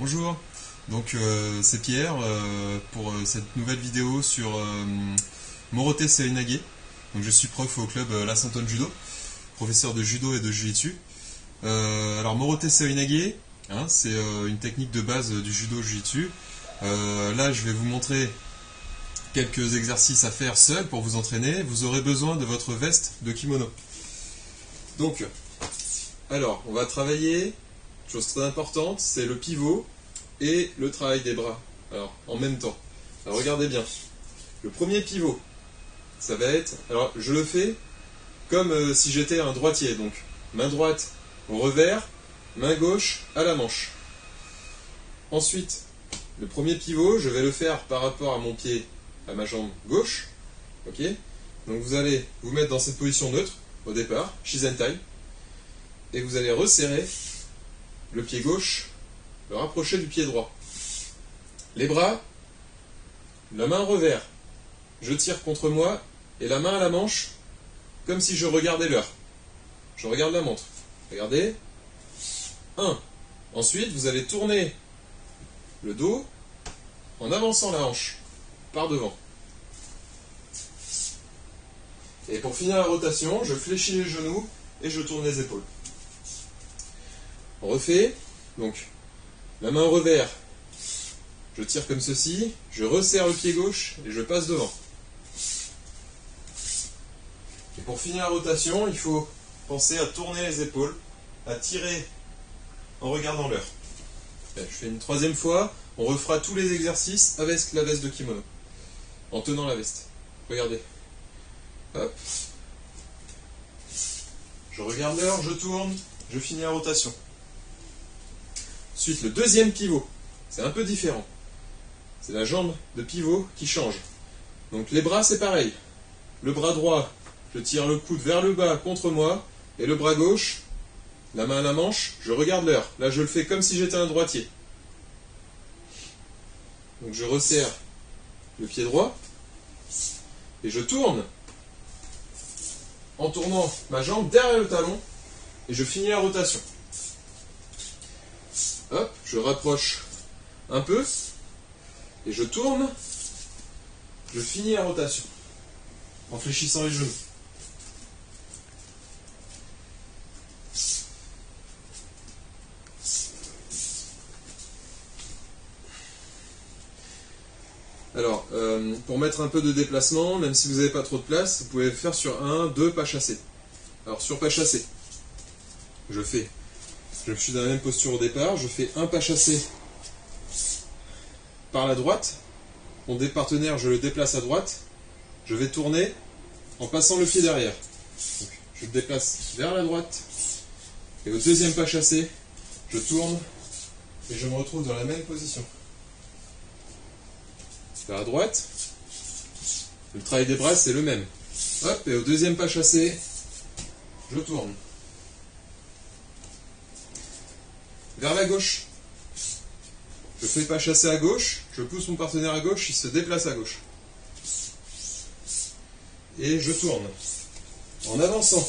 Bonjour, donc c'est Pierre pour cette nouvelle vidéo sur Morote Seinage. Donc je suis prof au club La Sainte-Anne Judo, professeur de judo et de jiu-jitsu. Alors Morote Seinage, c'est une technique de base du judo jiu-jitsu. Là je vais vous montrer quelques exercices à faire seul pour vous entraîner. Vous aurez besoin de votre veste de kimono. Donc, alors on va travailler. Chose très importante, c'est le pivot et le travail des bras. Alors, en même temps. Alors, regardez bien. Le premier pivot, ça va être... Alors, je le fais comme si j'étais un droitier. Donc, main droite au revers, main gauche à la manche. Ensuite, le premier pivot, je vais le faire par rapport à mon pied, à ma jambe gauche. Ok ? Donc, vous allez vous mettre dans cette position neutre, au départ, Shizentai. Et vous allez resserrer le pied gauche, le rapprocher du pied droit. Les bras, la main revers. Je tire contre moi et la main à la manche, comme si je regardais l'heure. Je regarde la montre. Regardez. 1. Ensuite, vous allez tourner le dos en avançant la hanche par devant. Et pour finir la rotation, je fléchis les genoux et je tourne les épaules. On refait, donc la main au revers, je tire comme ceci, je resserre le pied gauche et je passe devant. Et pour finir la rotation, il faut penser à tourner les épaules, à tirer en regardant l'heure. Je fais une troisième fois, on refera tous les exercices avec la veste de kimono, en tenant la veste. Regardez. Hop. Je regarde l'heure, je tourne, je finis la rotation. Ensuite, le deuxième pivot, c'est un peu différent. C'est la jambe de pivot qui change. Donc les bras, c'est pareil. Le bras droit, je tire le coude vers le bas contre moi, et le bras gauche, la main à la manche, je regarde l'heure. Là, je le fais comme si j'étais un droitier. Donc je resserre le pied droit, et je tourne, en tournant ma jambe derrière le talon, et je finis la rotation. Hop, je rapproche un peu, et je tourne, je finis la rotation, en fléchissant les genoux. Alors, pour mettre un peu de déplacement, même si vous n'avez pas trop de place, vous pouvez le faire sur 2 pas chassés. Alors, sur pas chassé, je suis dans la même posture au départ, je fais un pas chassé par la droite, mon partenaire je le déplace à droite, je vais tourner en passant le pied derrière. Donc, je le déplace vers la droite, et au deuxième pas chassé, je tourne et je me retrouve dans la même position. Vers la droite, le travail des bras c'est le même. Hop, et au deuxième pas chassé, je tourne. Vers la gauche. Je fais pas chasser à gauche, je pousse mon partenaire à gauche, il se déplace à gauche. Et je tourne. En avançant.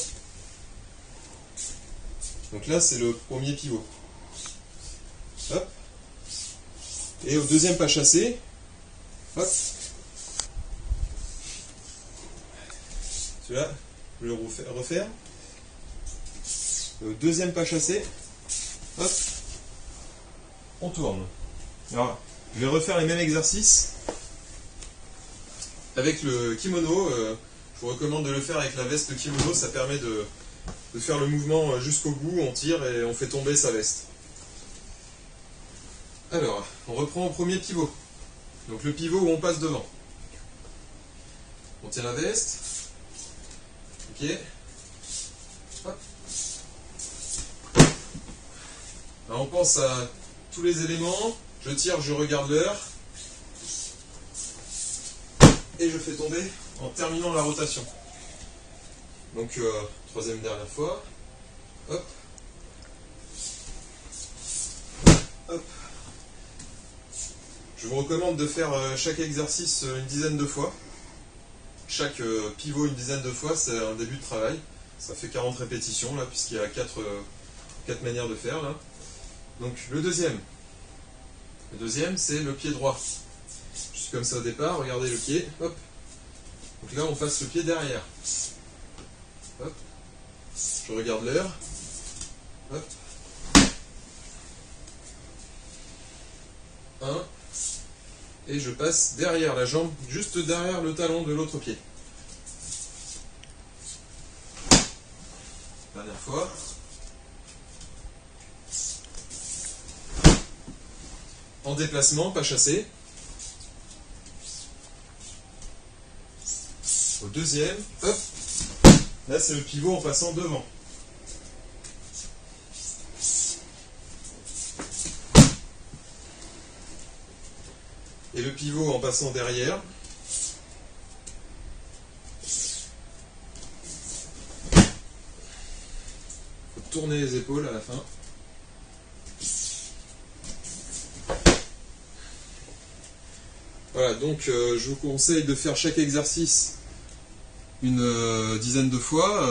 Donc là, c'est le premier pivot. Hop. Et au deuxième pas chassé, hop. Celui-là, je vais le refaire. Au deuxième pas chassé, hop. On tourne. Alors, je vais refaire les mêmes exercices avec le kimono. Je vous recommande de le faire avec la veste de kimono, ça permet de faire le mouvement jusqu'au bout, on tire et on fait tomber sa veste. Alors, on reprend au premier pivot. Donc le pivot où on passe devant. On tient la veste. Ok. Hop. Alors on pense à tous les éléments. Je tire, je regarde l'heure. Et je fais tomber en terminant la rotation. Donc, troisième dernière fois. Hop. Hop. Je vous recommande de faire chaque exercice une dizaine de fois. Chaque pivot une dizaine de fois, c'est un début de travail. Ça fait 40 répétitions, là, puisqu'il y a 4 manières de faire, là. Donc, le deuxième. Le deuxième, c'est le pied droit. Je suis comme ça au départ, regardez le pied, hop. Donc là, on passe le pied derrière. Hop. Je regarde l'heure. Hop. 1. Et je passe derrière la jambe, juste derrière le talon de l'autre pied. Dernière fois. En déplacement, pas chassé. Au deuxième, hop. Là, c'est le pivot en passant devant. Et le pivot en passant derrière. Il faut tourner les épaules à la fin. Voilà, donc je vous conseille de faire chaque exercice une dizaine de fois.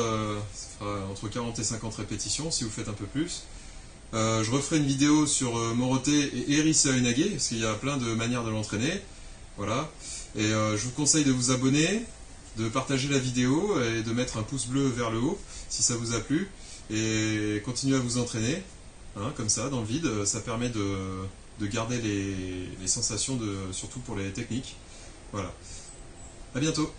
Ça fera entre 40 et 50 répétitions si vous faites un peu plus. Je referai une vidéo sur Morote et Eri Seoinage, parce qu'il y a plein de manières de l'entraîner. Voilà. Et je vous conseille de vous abonner, de partager la vidéo et de mettre un pouce bleu vers le haut si ça vous a plu. Et continuez à vous entraîner, hein, comme ça, dans le vide. Ça permet de garder les sensations, surtout pour les techniques. Voilà. À bientôt.